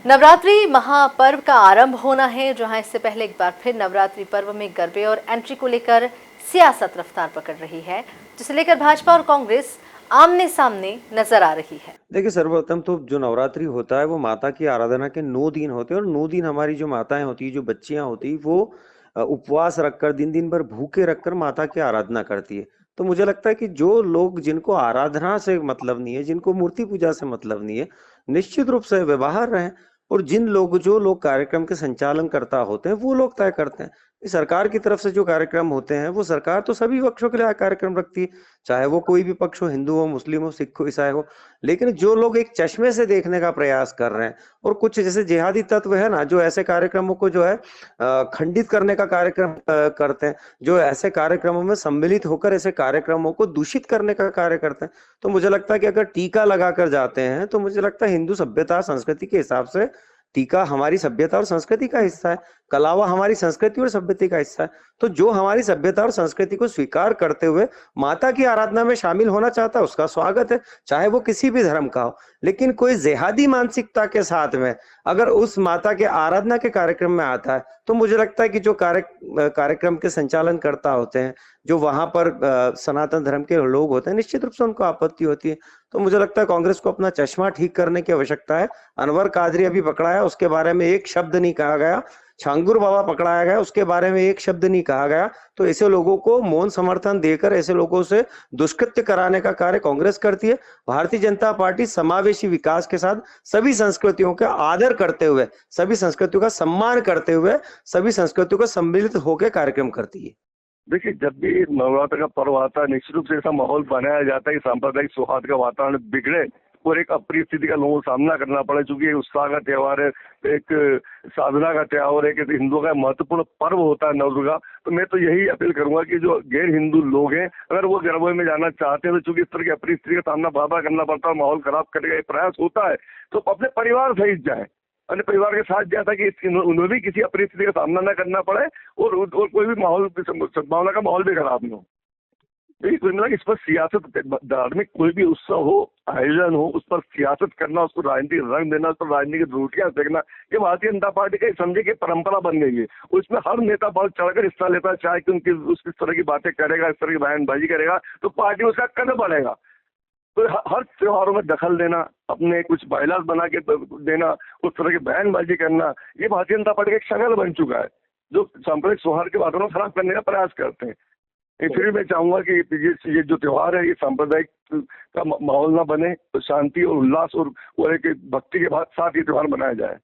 नवरात्रि महापर्व का आरंभ होना है, जहां इससे पहले एक बार फिर नवरात्रि पर्व में गरबे और एंट्री को लेकर सियासत रफ्तार पकड़ रही है, जिसे लेकर भाजपा और कांग्रेस आमने सामने नजर आ रही है। देखिए, सर्वप्रथम तो जो नवरात्रि होता है वो माता की आराधना के 9 दिन होते हैं और 9 दिन हमारी जो माताएँ होती हैं, जो बच्चियाँ होती हैं वो उपवास रखकर दिन-दिन भर भूखे रखकर माता की आराधना करती है। तो मुझे लगता है कि जो लोग जिनको आराधना से मतलब नहीं है, जिनको मूर्ति पूजा से मतलब नहीं है, निश्चित रूप से वे बाहर रहें और जो लोग कार्यक्रम के संचालन कर्ता होते हैं, वो लोग तय करते हैं। सरकार की तरफ से जो कार्यक्रम होते हैं, वो सरकार तो सभी पक्षों के लिए कार्यक्रम रखती है, चाहे वो कोई भी पक्ष हो, हिंदू हो, मुस्लिम हो, सिख हो, ईसाई हो। लेकिन जो लोग एक चश्मे से देखने का प्रयास कर रहे हैं और कुछ जैसे जिहादी तत्व है ना, जो ऐसे कार्यक्रमों को जो है खंडित करने का कार्यक्रम करते हैं, जो ऐसे कार्यक्रमों में सम्मिलित होकर ऐसे कार्यक्रमों को दूषित करने का कार्य करते हैं। तो मुझे लगता है कि अगर टीका लगाकर जाते हैं, तो मुझे लगता है हिंदू सभ्यता, संस्कृति के हिसाब से टीका हमारी सभ्यता और संस्कृति का हिस्सा है, कलावा हमारी संस्कृति और सभ्यता का हिस्सा है। तो जो हमारी सभ्यता और संस्कृति को स्वीकार करते हुए माता की आराधना में शामिल होना चाहता है, उसका स्वागत है, चाहे वो किसी भी धर्म का हो। लेकिन कोई जिहादी मानसिकता के साथ में अगर उस माता के आराधना के कार्यक्रम में आता है, तो मुझे लगता है कि जो कार्यक्रम के संचालनकर्ता होते हैं, जो वहाँ पर सनातन धर्म के लोग होते हैं, निश्चित रूप से उनको आपत्ति होती है। तो मुझे लगता है कांग्रेस को अपना चश्मा ठीक करने की आवश्यकता है। अनवर कादरी अभी पकड़ाया, उसके बारे में एक शब्द नहीं कहा गया। छांगुर बाबा पकड़ाया गया, उसके बारे में एक शब्द नहीं कहा गया। तो ऐसे लोगों को मौन समर्थन देकर ऐसे लोगों से दुष्कृत्य कराने का कार्य कांग्रेस करती है। भारतीय जनता पार्टी समावेशी विकास के साथ सभी संस्कृतियों का आदर करते हुए, सभी संस्कृतियों का सम्मान करते हुए, सभी संस्कृतियों को सम्मिलित होकर कार्यक्रम करती है। देखिए, जब भी नवरात्र का पर्व आता है, निश्चित रूप से ऐसा माहौल बनाया जाता है कि सांप्रदायिक सौहार्द का वातावरण बिगड़े और एक अप्रिय स्थिति का लोगों को सामना करना पड़े। चूंकि उत्साह का त्योहार है, एक साधना का त्योहार है, कि हिंदुओं का महत्वपूर्ण पर्व होता है नवदुर्गा। तो मैं तो यही अपील करूंगा कि जो गैर हिंदू लोग हैं, अगर वो गरबे में जाना चाहते हैं, तो चूंकि इस तरह की अप्रिय स्थिति का सामना बार बार करना पड़ता है, माहौल खराब करने का प्रयास होता है, तो अपने परिवार सहित जाए, अपने परिवार के साथ जाता कि उन्हें भी किसी अपरिस्थिति का सामना न करना पड़े और कोई भी माहौल, सद्भावना का माहौल भी खराब न हो। देखिए, कुल मिला इस पर सियासत, धार्मिक कोई भी उत्सव हो, आयोजन हो, उस पर सियासत करना, उसको राजनीतिक रंग देना, उस पर राजनीतिक रोटियां सेकना, ये भारतीय जनता पार्टी का समझे कि परंपरा बन गई है। उसमें हर नेता बहुत चढ़कर हिस्सा लेता है, चाहे कि उनकी इस तरह की बातें करेगा, इस तरह की बयानबाजी करेगा, तो पार्टी उसका कदम बढ़ेगा। तो हर त्योहारों में दखल देना, अपने कुछ बायलाज बना के देना, उस तरह की बयानबाजी करना, ये भारतीय जनता पार्टी का एक शगल बन चुका है, जो सांप्रदायिक सौहार्द के वातावरण खराब करने का प्रयास करते हैं। फिर मैं चाहूंगा कि ये जो त्योहार है, ये सांप्रदायिक का माहौल ना बने, तो शांति और उल्लास और एक भक्ति के साथ ये त्योहार मनाया जाए।